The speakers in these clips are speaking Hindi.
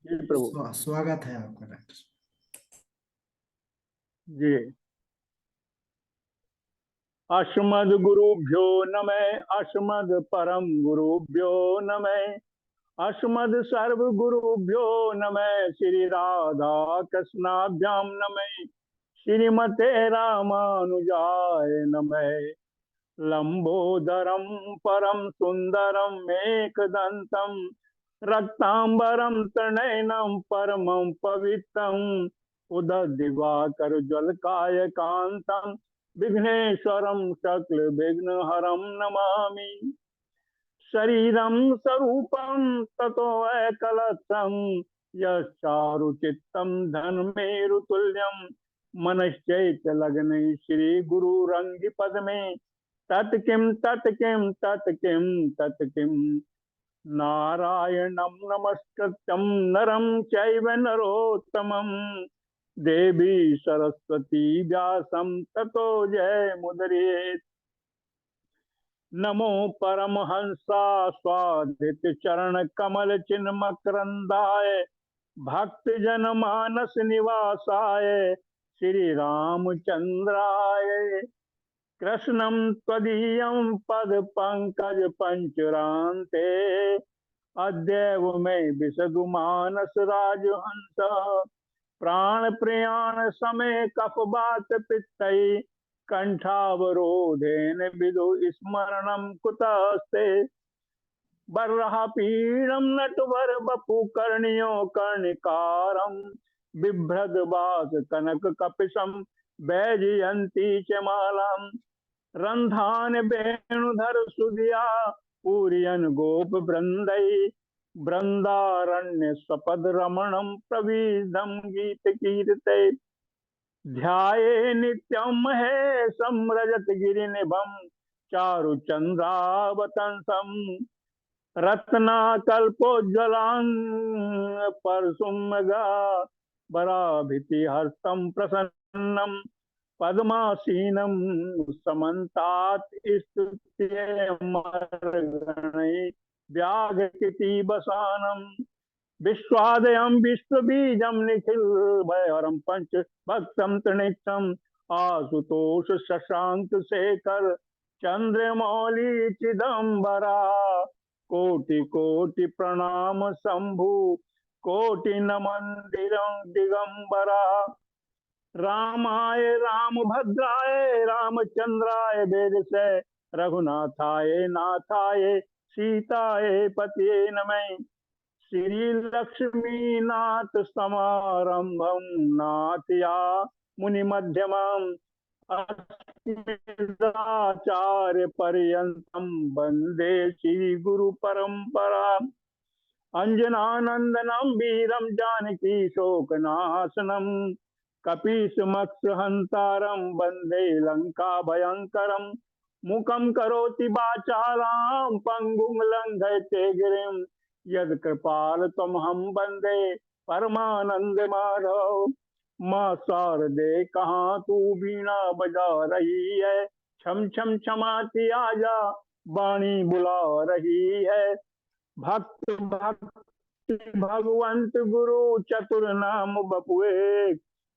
जी प्रभु। स्वागत है आपका डॉक्टर साहब। जी। अस्मद गुरुभ्यो नमः। अस्मद परम गुरुभ्यो नमः। अस्मद सर्व गुरुभ्यो नमः। श्री राधा कृष्णाभ्याम नमः। श्रीमते रामानुजाय नमः। लंबोदरम परम सुंदरम एकदंतम रक्तांबरम त्रिनयनम परमं पवित्रम उददिवाकर ज्वलकाय कांतम विघ्नेश्वरम सकल विघ्नहरम नमामि। शरीरं स्वरूपं ततो एकलक्षं यच्चारुचित्तं धनमेरुतुल्यं मनश्चैत्यलग्ने श्रीगुरुरङ्गिपद्मे तत्किं नारायणं नमस्कृत्यं नरं चैव नरोत्तमं देवी सरस्वती व्यासं ततो जयमुदीरयेत्। नमो परमहंसा स्वादित चरण कमल चिन्ह मकरंदाय भक्त जन मानस निवासाय श्री रामचंद्राय कृष्णं त्वदीयं पद पंकज पंचुरान्ते अद्यैव मे विशदु मानस राजहंस प्राण प्रयाण समय कफ बात पित्तै कंठावरोधेन विदु स्मरणं कुतस्ते बर्हा पीड़म नटवर बपु कर्णियो कर्णिकारम बिभ्रद बास कनक कपिशम बैजयंती च मालाम रंधान वेणुधर सुधिया पूरियन गोप वृंदई वृंदारण्य स्वपद रमणम प्रवीदम गीत कीर्ते ध्याये नित्यं महेशं रजत गिरिनिभं चारु चंद्रावतंसं रत्नाकल्पोज्ज्वलां परशुमगा वराभिति हस्तं प्रसन्नं पद्मासीनं समन्तात् स्तुत्यमर्गणैः व्याघ्रकिति वसानम् विश्वादयं विश्वबीजं निखिल भयहरं पंच भक्तं त्रिनेत्रम् आशुतोष शशांक शेखर चंद्रमौली चिदंबरा कोटि कोटि प्रणाम शंभु कोटि नमन दिगंबरा रामाय रामभद्राय रामचंद्राय वेदसे रघुनाथाय नाथाय सीताय पतिये नमः। श्री लक्ष्मी नाथ समारंभम नाथया मुनि मध्यमम अस्मदाचार्य पर्यंतम वंदे श्री गुरु परंपरा अंजनानंदनम वीरम जानकी शोकनाशनम कपीशमक्षहंतारम वंदे लंका भयंकरम मुखम करोति वाचालां पंगुं लंघयते गिरिम यद कृपाल तुम हम बंदे परमानंद माधव। माँ शारदे कहाँ तू बीणा बजा रही है छम छम छमाती आजा वाणी बुला रही है। भक्त भक्ति भगवंत गुरु चतुर नाम बपुए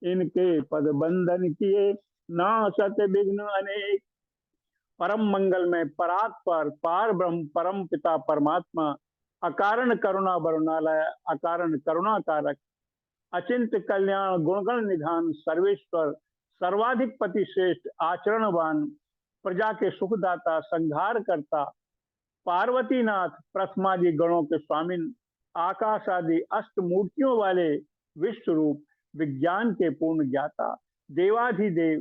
इनके पद बंधन किए ना सत विघ्न अनेक। परम मंगल में परात्पर पार ब्रह्म परम पिता परमात्मा अकारण करुणा वरुणालय अकारण करुणा कारक अचिंत कल्याण गुणगण निधान सर्वेश्वर सर्वाधिक पति श्रेष्ठ आचरणवान प्रजा के सुखदाता संहार करता पार्वतीनाथ प्रथमादि गणों के स्वामी आकाश आदि अष्ट मूर्तियों वाले विश्व रूप विज्ञान के पूर्ण ज्ञाता देवाधिदेव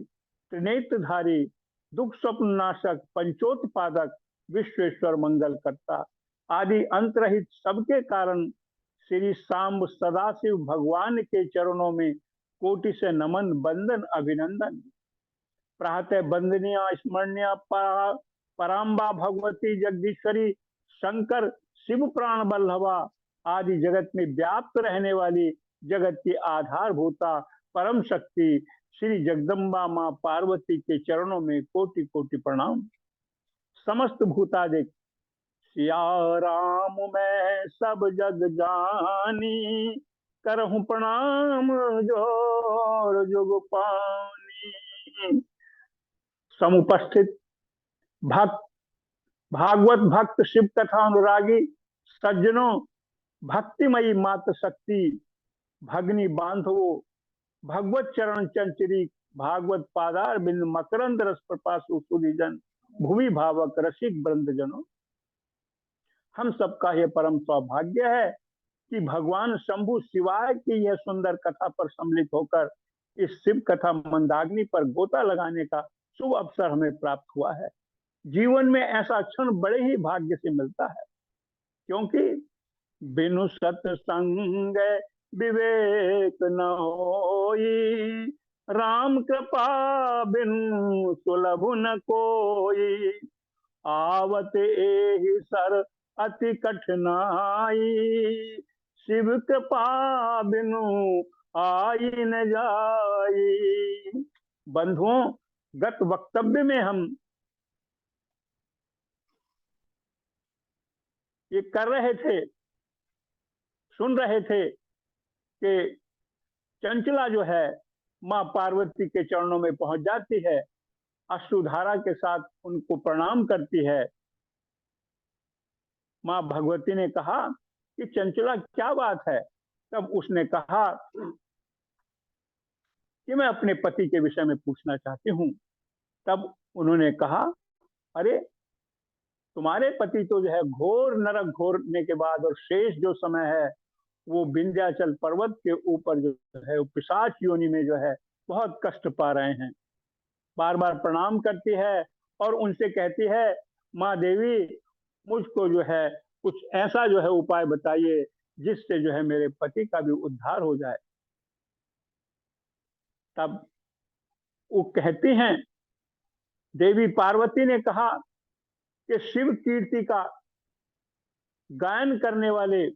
त्रिनेत्रधारी दुख स्वप्न नाशक पंचोत्पादक विश्वेश्वर मंगल करता आदि अंतरहित सबके कारण श्री सांब सदाशिव भगवान के चरणों में कोटि से नमन बंदन अभिनंदन। प्रातः बंदनिया स्मरणिया पराम्बा भगवती जगदीश्वरी शंकर शिव प्राण बल्लभा आदि जगत में व्याप्त रहने वाली जगत की आधारभूता परम शक्ति श्री जगदम्बा माँ पार्वती के चरणों में कोटि कोटि प्रणाम। समस्त भूतादिक सिया राम मैं सब जग जानी करहु प्रणाम जोर जुग पानी। समुपस्थित भक्त, भागवत भक्त, शिव कथा अनुरागी सज्जनों, भक्तिमयी मात शक्ति, भगनी बांधवो, भगवत चरण चंचरी, भागवत पादार बिंद मकरंद रस प्रपासु सुधीजन, भूमि भावक रसिक वृंद जनों। हम सबका यह परम सौभाग्य है कि भगवान शंभु शिवाय की यह सुंदर कथा पर सम्मिलित होकर इस शिव कथा मंदाग्नि पर गोता लगाने का शुभ अवसर हमें प्राप्त हुआ है। जीवन में ऐसा क्षण बड़े ही भाग्य से मिलता है, क्योंकि बिनु सत्संग विवेक न होई, राम कृपा बिनु सुलभ न कोई, आवत एहि सर अति कठिनाई, शिव कृपा बिनु आई न जाई। बंधुओं, गत वक्तव्य में हम ये कर रहे थे, सुन रहे थे कि चंचला जो है माँ पार्वती के चरणों में पहुंच जाती है, अश्रुधारा के साथ उनको प्रणाम करती है। माँ भगवती ने कहा कि चंचला क्या बात है? तब उसने कहा कि मैं अपने पति के विषय में पूछना चाहती हूँ। तब उन्होंने कहा, अरे तुम्हारे पति तो जो है घोर नरक घोरने के बाद और शेष जो समय है वो विंध्याचल पर्वत के ऊपर जो है पिशाच योनि में जो है बहुत कष्ट पा रहे हैं। बार बार प्रणाम करती है और उनसे कहती है, माँ देवी मुझको जो है कुछ ऐसा जो है उपाय बताइए जिससे जो है मेरे पति का भी उद्धार हो जाए। तब वो कहती हैं, देवी पार्वती ने कहा कि शिव कीर्ति का गायन करने वाले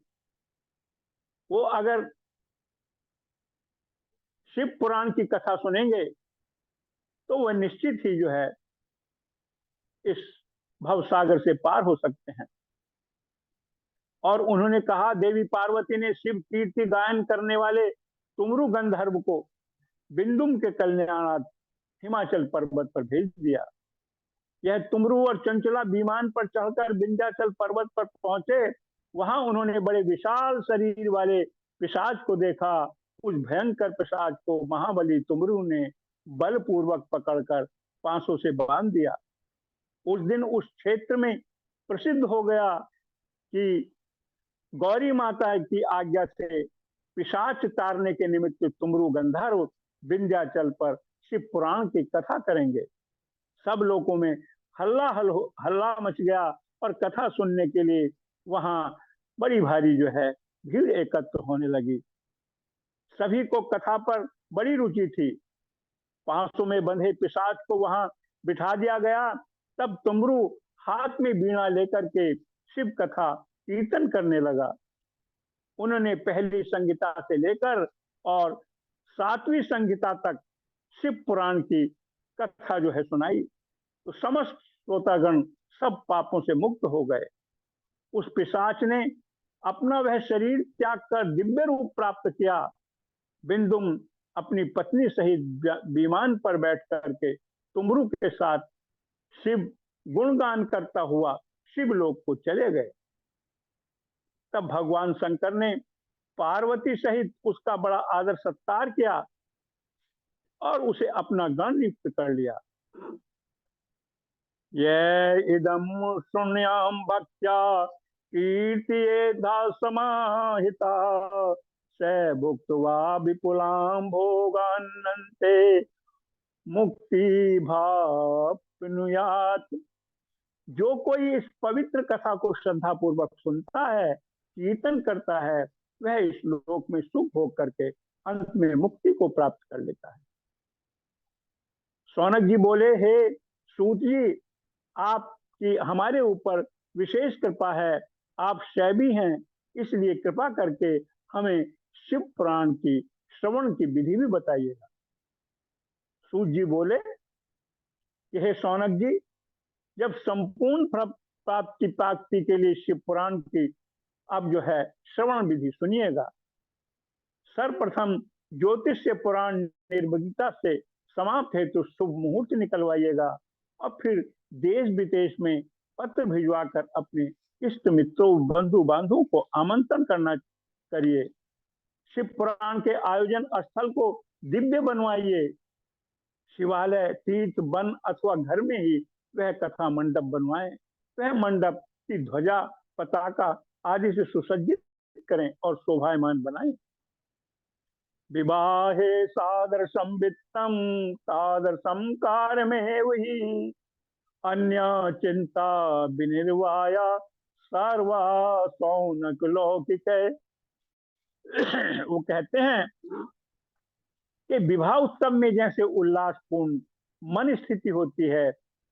वो अगर शिव पुराण की कथा सुनेंगे तो वह निश्चित ही जो है इस भवसागर से पार हो सकते हैं। और उन्होंने कहा, देवी पार्वती ने शिव कीर्ति गायन करने वाले तुमरु गंधर्व को बिंदुम के कल्याणार्थ हिमाचल पर्वत पर भेज दिया। यह तुमरु और चंचला विमान पर चढ़कर विंध्याचल पर्वत पर पहुंचे। वहां उन्होंने बड़े विशाल शरीर वाले पिशाच को देखा। उस भयंकर पिशाच को महाबली तुमरु ने बलपूर्वक पकड़कर पांसों से बांध दिया। उस दिन उस क्षेत्र में प्रसिद्ध हो गया कि गौरी माता की आज्ञा से पिशाच तारने के निमित्त तुमरु गंधर्व विंध्याचल पर शिव पुराण की कथा करेंगे। सब लोगों में हल्ला मच गया और कथा सुनने के लिए वहां बड़ी भारी जो है भीड़ एकत्र होने लगी। सभी को कथा पर बड़ी रुचि थी। पांसों में बंधे पिशाच को वहां बिठा दिया गया। तब तुमरु हाथ में बीणा लेकर के शिव कथा कीर्तन करने लगा। उन्होंने पहली संहिता से लेकर और 7वीं संहिता तक शिव पुराण की कथा जो है सुनाई। तो समस्त श्रोतागण सब पापों से मुक्त हो गए। उस पिशाच ने अपना वह शरीर त्याग कर दिव्य रूप प्राप्त किया। बिंदुम अपनी पत्नी सहित विमान पर बैठ करके तुमरु के साथ शिव गुणगान करता हुआ शिवलोक को चले गए। तब भगवान शंकर ने पार्वती सहित उसका बड़ा आदर सत्कार किया और उसे अपना गण नियुक्त कर लिया। ये इदम शून्यम भक्त्या कीर्तियेधा समाहिता, स भुक्त्वा विपुलां भोगान्नन्ते मुक्ति भाप्नुयात्। जो कोई इस पवित्र कथा को श्रद्धा पूर्वक सुनता है, कीर्तन करता है, वह इस लोक में सुख भोग करके अंत में मुक्ति को प्राप्त कर लेता है। शौनक जी बोले, हे सूत जी, आपकी हमारे ऊपर विशेष कृपा है। आप शैवी हैं, इसलिए कृपा करके हमें शिव पुराण की श्रवण की विधि भी बताइएगा। सूत जी बोले कि हे शौनक जी, जब संपूर्ण प्राप्ति के लिए शिव पुराण की अब जो है श्रवण विधि सुनिएगा। सर्वप्रथम ज्योतिष पुराण निर्विघ्नता से समाप्त है तो शुभ मुहूर्त निकलवाइएगा और फिर देश विदेश में पत्र भिजवाकर अपने इष्ट मित्रों बंधु बांधवों को आमंत्रण करना करिए। शिव पुराण के आयोजन स्थल को दिव्य बनवाइए। शिवालय, तीर्थ, वन अथवा घर में ही वह कथा मंडप बनवाएं। वह मंडप की ध्वजा, पताका आदि से सुसज्जित करें और शोभायमान बनाएं। विवाहे सादृशं वित्तं तादृशं कार्यमेव हि अन्य चिंता विनिर्वाय सर्वा सौनक लौकिक। वो कहते हैं कि विवाह उत्सव में जैसे उल्लासपूर्ण मन स्थिति होती है,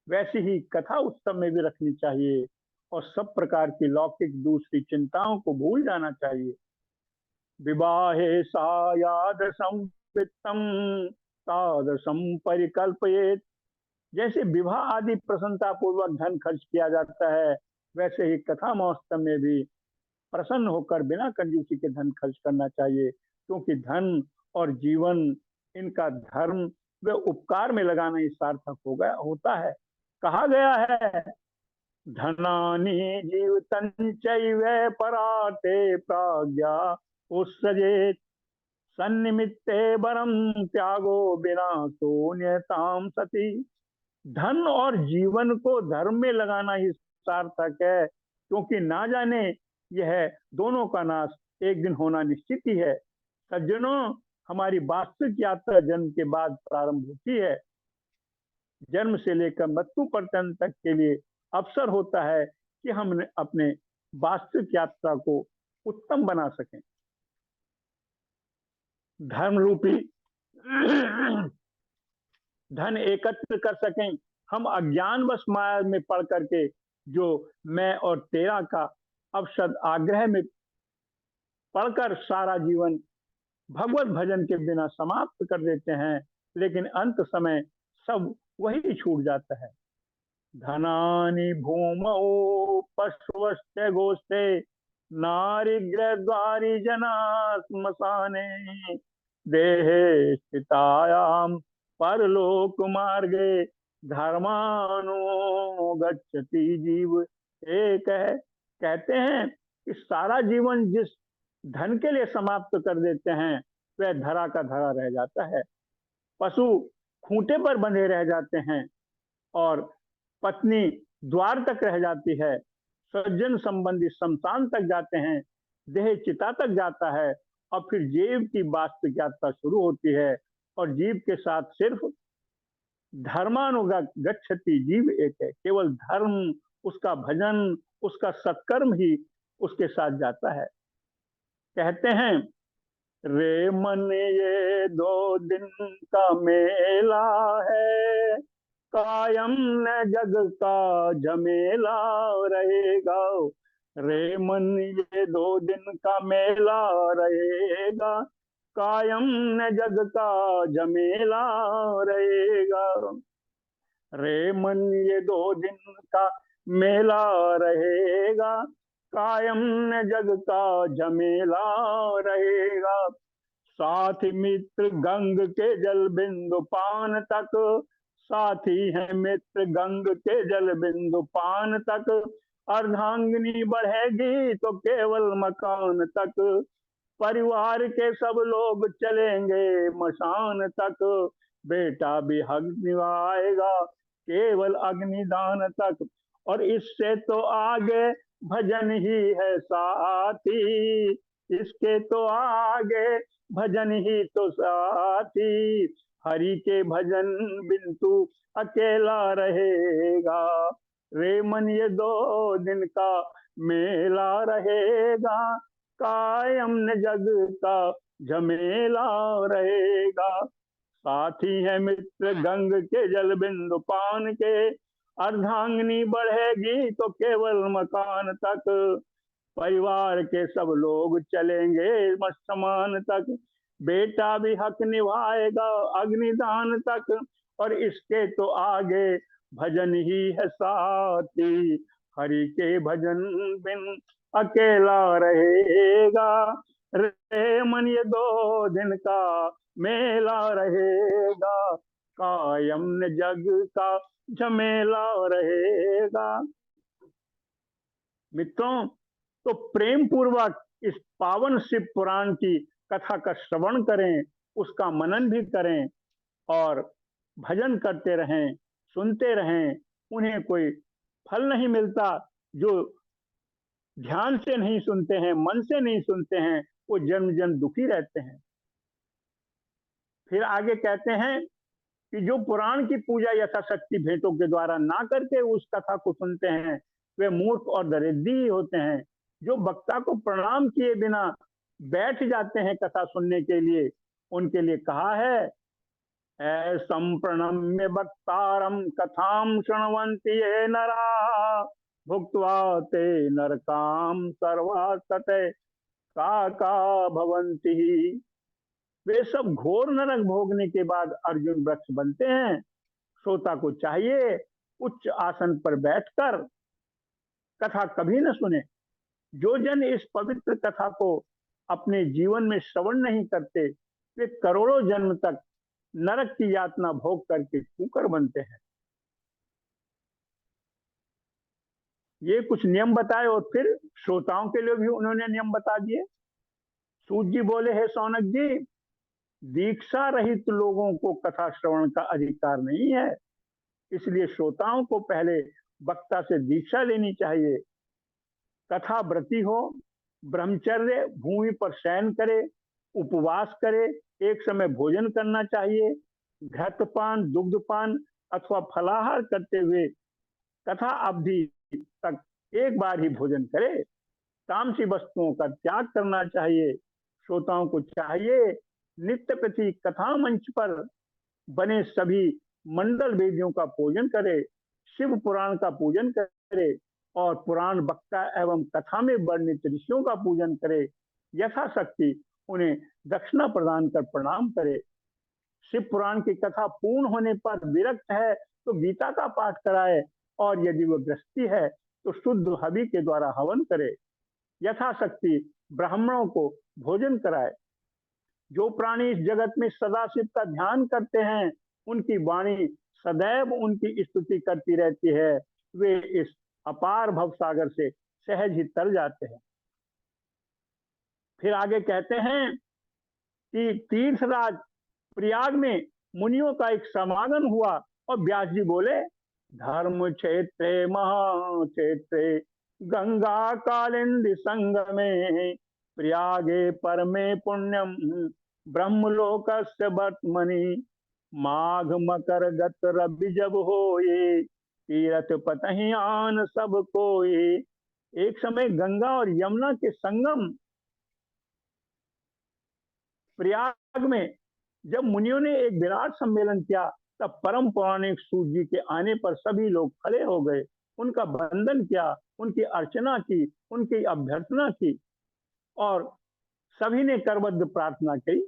वैसी ही कथा उत्सव में भी रखनी चाहिए और सब प्रकार की लौकिक दूसरी चिंताओं को भूल जाना चाहिए। विवाहे सायादृशं वित्तं तादृशं परिकल्पयेत्। जैसे विवाह आदि प्रसन्नता पूर्वक धन खर्च किया जाता है, वैसे ही कथा महोत्सव में भी प्रसन्न होकर बिना कंजूसी के धन खर्च करना चाहिए, क्योंकि धन और जीवन इनका धर्म व उपकार में लगाना ही सार्थक होता है। कहा गया है, धनानि जीवितञ्चैव पराते प्राज्ञा उत्सजेत सन्निमित्ते वरम त्यागो विनाशो न्यताम सती। धन और जीवन को धर्म में लगाना ही सार्थक है, क्योंकि ना जाने यह दोनों का नाश एक दिन होना निश्चित ही है। सज्जनों, हमारी वास्तविक यात्रा जन्म के बाद प्रारंभ होती है। जन्म से लेकर मृत्यु पर्यंत तक के लिए अवसर होता है कि हम अपने वास्तविक यात्रा को उत्तम बना सकें। धर्म रूपी धन एकत्र कर सकें। हम अज्ञानवश माया में पड़ करके जो मैं और तेरा का अवसद आग्रह में पढ़कर सारा जीवन भगवत भजन के बिना समाप्त कर देते हैं, लेकिन अंत समय सब वही छूट जाता है। धनानि भूमौ पशुवस्ते गोस्ते नारीग्रह द्वारी जना श्मशाने देहे स्थितायाम परलोक मार्गे धर्मानो गच्छति जीव एक है। कहते हैं कि सारा जीवन जिस धन के लिए समाप्त कर देते हैं, वह धरा का धरा रह जाता है। पशु खूंटे पर बंधे रह जाते हैं और पत्नी द्वार तक रह जाती है। सज्जन संबंधी शमशान तक जाते हैं, देह चिता तक जाता है और फिर जीव की वास्तविक यात्रा शुरू होती है और जीव के साथ सिर्फ धर्मानुगत गच्छति जीव एक है। केवल धर्म, उसका भजन, उसका सत्कर्म ही उसके साथ जाता है। कहते हैं, रे मन ये 2 दिन का मेला है, कायम न जग का झमेला रहेगा। रे मन ये 2 दिन का मेला रहेगा, कायम न जग का झमेला रहेगा। रे मन ये 2 दिन का मेला रहेगा, कायम न जग का झमेला रहेगा। साथी मित्र गंग के जल बिंदु पान तक, साथी है मित्र गंग के जल बिंदु पान तक। अर्धांगिनी बढ़ेगी तो केवल मकान तक, परिवार के सब लोग चलेंगे मशान तक। बेटा भी हक निभाएगा केवल अग्निदान तक, और इससे तो आगे भजन ही है साथी, इसके तो आगे भजन ही तो साथी। हरि के भजन बिन तू अकेला रहेगा। रे मन ये 2 दिन का मेला रहेगा, कायम न जग का झमेला रहेगा। साथी है मित्र गंग के जल बिंदु पान के, अर्धांगिनी बढ़ेगी तो केवल मकान तक। परिवार के सब लोग चलेंगे मस्तमान तक, बेटा भी हक निभाएगा अग्निदान तक, और इसके तो आगे भजन ही है साथी। हरि के भजन बिन अकेला रहेगा। रे मन ये 2 दिन का मेला रहेगा, कायम न जग का झमेला रहेगा। मित्रों, तो प्रेम पूर्वक इस पावन शिव पुराण की कथा का श्रवण करें, उसका मनन भी करें और भजन करते रहें, सुनते रहें। उन्हें कोई फल नहीं मिलता, जो ध्यान से नहीं सुनते हैं, मन से नहीं सुनते हैं, वो जन्म जन्म दुखी रहते हैं। फिर आगे कहते हैं कि जो पुराण की पूजा यथाशक्ति भेंटों के द्वारा ना करके उस कथा को सुनते हैं, वे मूर्ख और दरिद्री ही होते हैं। जो वक्ता को प्रणाम किए बिना बैठ जाते हैं कथा सुनने के लिए, उनके लिए कहा है, ऐसम प्रणम्य वक्तारम कथाम शृण्वन्ति ये नरा, भुक्त्वा ते नरकाम सर्वास्तते का भवन्ति। वे सब घोर नरक भोगने के बाद अर्जुन वृक्ष बनते हैं। श्रोता को चाहिए उच्च आसन पर बैठकर कथा कभी न सुने। जो जन इस पवित्र कथा को अपने जीवन में श्रवण नहीं करते, वे करोड़ों जन्म तक नरक की यातना भोग करके कुकर बनते हैं। ये कुछ नियम बताए और फिर श्रोताओं के लिए भी उन्होंने नियम बता दिए। सूत जी बोले, हे सौनक जी, दीक्षा रहित लोगों को कथा श्रवण का अधिकार नहीं है, इसलिए श्रोताओं को पहले वक्ता से दीक्षा लेनी चाहिए। कथा व्रती हो, ब्रह्मचर्य, भूमि पर शयन करे, उपवास करे, एक समय भोजन करना चाहिए। घृतपान, दुग्धपान अथवा फलाहार करते हुए कथा अवधि तक एक बार ही भोजन करे। तामसी वस्तुओं का त्याग करना चाहिए। श्रोताओं को चाहिए नित्य प्रति कथा मंच पर बने सभी मंडल वेदियों का पूजन करे, शिव पुराण का पूजन करे और पुराण वक्ता एवं कथा में वर्णित ऋषियों का पूजन करे। यथाशक्ति उन्हें दक्षिणा प्रदान कर प्रणाम करे। शिव पुराण की कथा पूर्ण होने पर विरक्त है तो गीता का पाठ कराए, और यदि वह गृहस्थी है तो शुद्ध हवि के द्वारा हवन करे। यथाशक्ति ब्राह्मणों को भोजन कराए। जो प्राणी इस जगत में सदाशिव का ध्यान करते हैं, उनकी वाणी सदैव उनकी स्तुति करती रहती है। वे इस अपार भवसागर से सहज ही तर जाते हैं। फिर आगे कहते हैं कि तीर्थराज प्रयाग में मुनियों का एक समागम हुआ और व्यास जी बोले, धर्म क्षेत्रे महाक्षेत्रे गंगा कालिंदी संगमे, प्रयागे परमे पुण्यम ब्रह्मलोकस्य वर्त्मनि, माघ मकर गत रवि जब होए, तीरथ पतहियान सब कोए। एक समय गंगा और यमुना के संगम प्रयाग में जब मुनियों ने एक विराट सम्मेलन किया, तब परम पौराणिक सूत जी के आने पर सभी लोग खड़े हो गए, उनका वंदन किया, उनकी अर्चना की, उनकी अभ्यर्थना की और सभी ने करबद्ध प्रार्थना की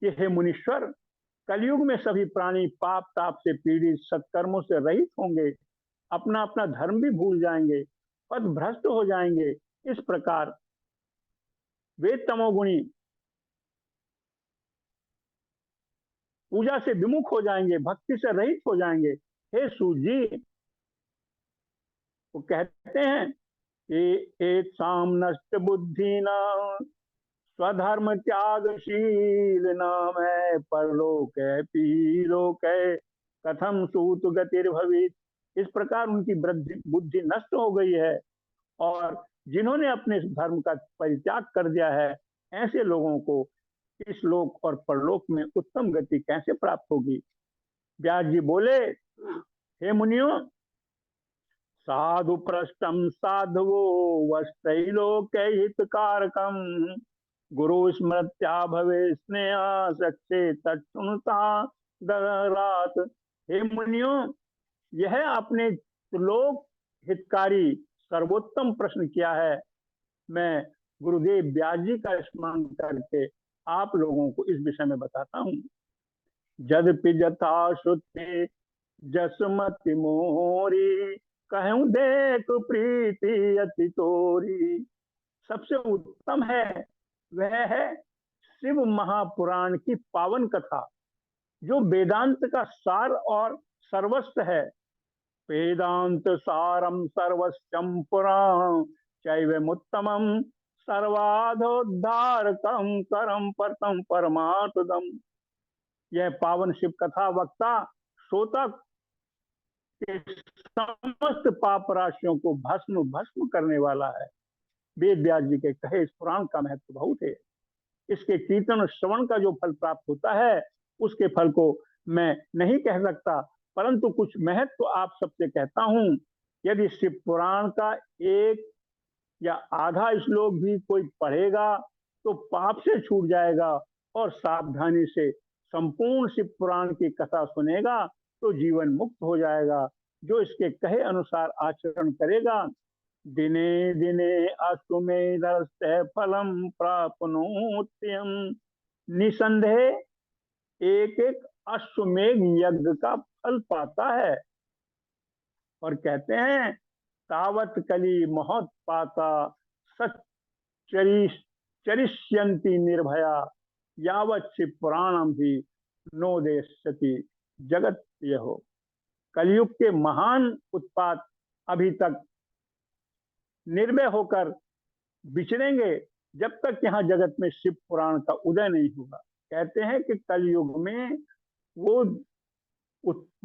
कि हे मुनीश्वर, कलयुग में सभी प्राणी पाप ताप से पीड़ित, सत्कर्मों से रहित होंगे, अपना अपना धर्म भी भूल जाएंगे, पद भ्रष्ट हो जाएंगे। इस प्रकार वे तमोगुणी पूजा से विमुख हो जाएंगे, भक्ति से रहित हो जाएंगे। हे सूत जी, वो कहते हैं कि साम नष्ट बुद्धि न स्वधर्म त्यागशील नाम है, परलोक है पीलोक है, कथम सूत गतिर्भवित। इस प्रकार उनकी बुद्धि नष्ट हो गई है और जिन्होंने अपने धर्म का परित्याग कर दिया है, ऐसे लोगों को इस लोक और परलोक में उत्तम गति कैसे प्राप्त होगी। व्यास जी बोले, हे मुनियों, साधु पृष्ठम साधवो वस्त्रैलोक हितकारकम, गुरु स्मृत्या भवे स्नेहा सच्चे तत्सुनता दरात। हे मुनियों, यह आपने लोक हितकारी सर्वोत्तम प्रश्न किया है। मैं गुरुदेव व्यास जी का स्मरण करके आप लोगों को इस विषय में बताता हूँ। यद्यपि यथा श्रुति जसमति मोरी, कहूं देख प्रीति अति तोरी। सबसे उत्तम है वह है शिव महापुराण की पावन कथा, जो वेदांत का सार और सर्वस्व है। वेदांत सारम सर्वस्वम पुराण चैवमुत्तमम सर्वाधोद्धारकम करम परतम परमार्थदम। यह पावन शिव कथा वक्ता श्रोता के समस्त पाप राशियों को भस्म भस्म करने वाला है। वेद व्यास जी के कहे इस पुराण का महत्व बहुत है। इसके कीर्तन और श्रवण का जो फल प्राप्त होता है, उसके फल को मैं नहीं कह सकता, परंतु कुछ महत्व आप सबसे कहता हूं। यदि शिव पुराण का एक या आधा श्लोक भी कोई पढ़ेगा तो पाप से छूट जाएगा, और सावधानी से संपूर्ण शिव पुराण की कथा सुनेगा तो जीवन मुक्त हो जाएगा। जो इसके कहे अनुसार आचरण करेगा, दिने दिने अश्वमेध फलम प्राप्नोत्यम। निसंदेह एक एक अश्वमेघ यज्ञ का फल पाता है। और कहते हैं, तावत कली महोत्पाता चरिष्यंती निर्भया, यावत शिव पुराणम भी नो देशति जगत यहो। कलयुग के महान उत्पात अभी तक निर्भय होकर विचरेंगे जब तक यहाँ जगत में शिव पुराण का उदय नहीं होगा। कहते हैं कि कलयुग में वो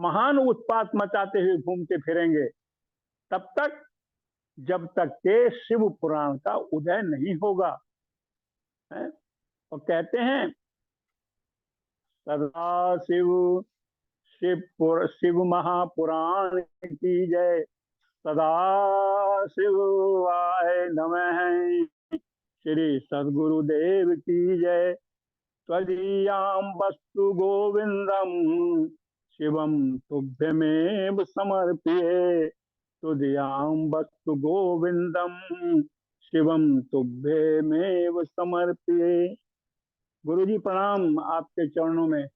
महान उत्पात मचाते हुए घूमते फिरेंगे तब तक, जब तक के शिव पुराण का उदय नहीं होगा है? और कहते हैं, सदा शिव महापुराण की जय, सदा शिवाय नमः। श्री सद्गुरुदेव की जय। त्वदीयां वस्तु गोविंदम शिवम तुभ्यमेव समर्प्ये। तुदीयां वस्तु गोविंदम शिवम तुभ्यमेव समर्प्ये। गुरु जी प्रणाम, आपके चरणों में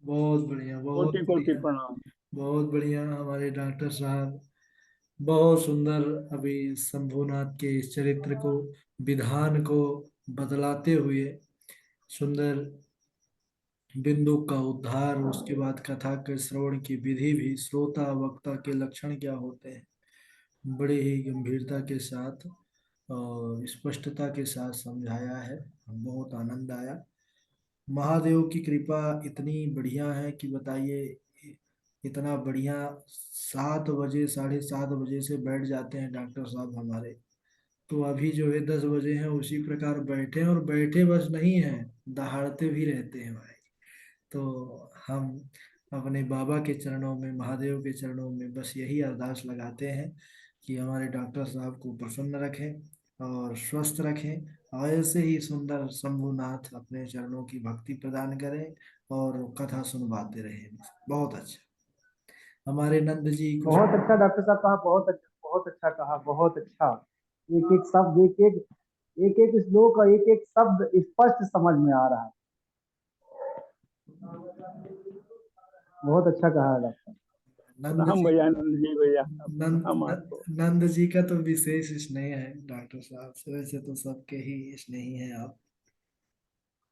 बहुत बढ़िया, बहुत कोटि कोटि बढ़िया, प्रणाम। बहुत बढ़िया हमारे डॉक्टर साहब। बहुत सुंदर। अभी शंभुनाथ के इस चरित्र को, विधान को बदलाते हुए सुंदर बिंदु का उद्धार, उसके बाद कथा के श्रवण की विधि भी, श्रोता वक्ता के लक्षण क्या होते हैं, बड़े ही गंभीरता के साथ और स्पष्टता के साथ समझाया है। बहुत आनंद आया। महादेव की कृपा इतनी बढ़िया है कि बताइए, इतना बढ़िया। 7 बजे, 7:30 बजे से बैठ जाते हैं डॉक्टर साहब हमारे, तो अभी जो है 10 बजे हैं, उसी प्रकार बैठे हैं, और बैठे बस नहीं हैं, दहाड़ते भी रहते हैं भाई। तो हम अपने बाबा के चरणों में, महादेव के चरणों में बस यही अरदास लगाते हैं कि हमारे डॉक्टर साहब को प्रसन्न रखें और स्वस्थ रखें, और ऐसे ही सुंदर शंभुनाथ अपने चरणों की भक्ति प्रदान करें और कथा सुनवाते रहें। बहुत अच्छा। हमारे नंद जी कुछ। बहुत अच्छा डॉक्टर साहब कहा, बहुत अच्छा, बहुत अच्छा कहा, बहुत अच्छा। एक एक शब्द, एक एक श्लोक और एक एक शब्द स्पष्ट समझ में आ रहा है। बहुत अच्छा कहा डॉक्टर। नंद प्रणाम जी। भैया, नंद जी भैया, नंद प्रणाम आपको। नंद जी का तो विशेष स्नेह है डॉक्टर साहब से, वैसे तो सबके ही स्नेही हैं आप,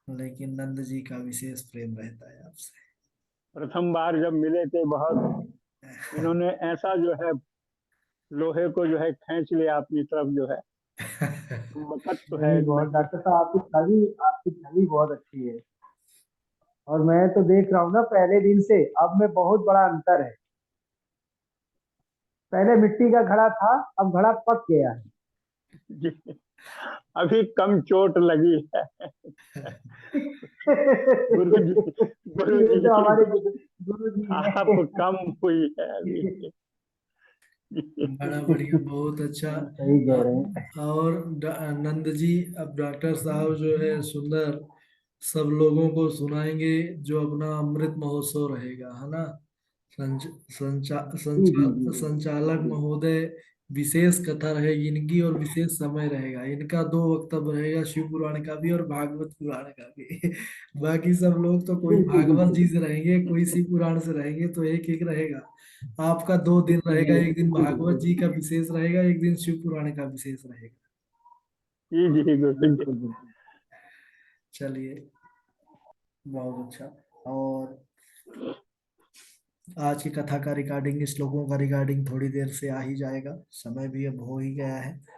लेकिन नंद जी का विशेष प्रेम रहता है आपसे। प्रथम बार जब मिले थे, बहुत इन्होंने ऐसा जो है लोहे को जो है खींच लिया अपनी तरफ, जो है वक़्त तो है नहीं, बहुत इनमें। डॉक्टर साहब, आपकी छवि बहुत अच्छी है। और मैं तो देख रहा हूँ ना पहले दिन से, अब में बहुत बड़ा अंतर है। पहले मिट्टी का घड़ा था, अब घड़ा पक गया है। जी, अभी कम चोट लगी है। गुरु जी, गुरु ये जी तो की हमारे गुरु जी आप हैं। कम हुई है अभी। बड़ा बढ़िया, बहुत अच्छा। सही कह रहे हैं। और नंद जी, अब डॉक्टर साहब जो है सुंदर सब लोगों को सुनाएंगे, जो अपना अमृत महोत्सव रहेगा, है ना। जी जी जी संचालक महोदय, विशेष कथा रहेगी इनकी और विशेष समय रहेगा इनका। 2 वक्तव्य रहेगा, शिव पुराण का भी और भागवत पुराण का भी। बाकी सब लोग तो कोई बिल्कुल भागवत बिल्कुल जी से रहेंगे, कोई शिव पुराण से रहेंगे, तो एक एक रहेगा। आपका 2 दिन बिल्कुल रहेगा, एक दिन बिल्कुल भागवत जी का बिल्कुल विशेष रहेगा, एक दिन शिव पुराण का विशेष रहेगा। जी जी गुरु जी। बिल्कुल बिल्कुल। चलिए, बहुत अच्छा। और आज की कथा का रिकॉर्डिंग, श्लोकों का रिकॉर्डिंग थोड़ी देर से आ ही जाएगा, समय भी अब हो ही गया है।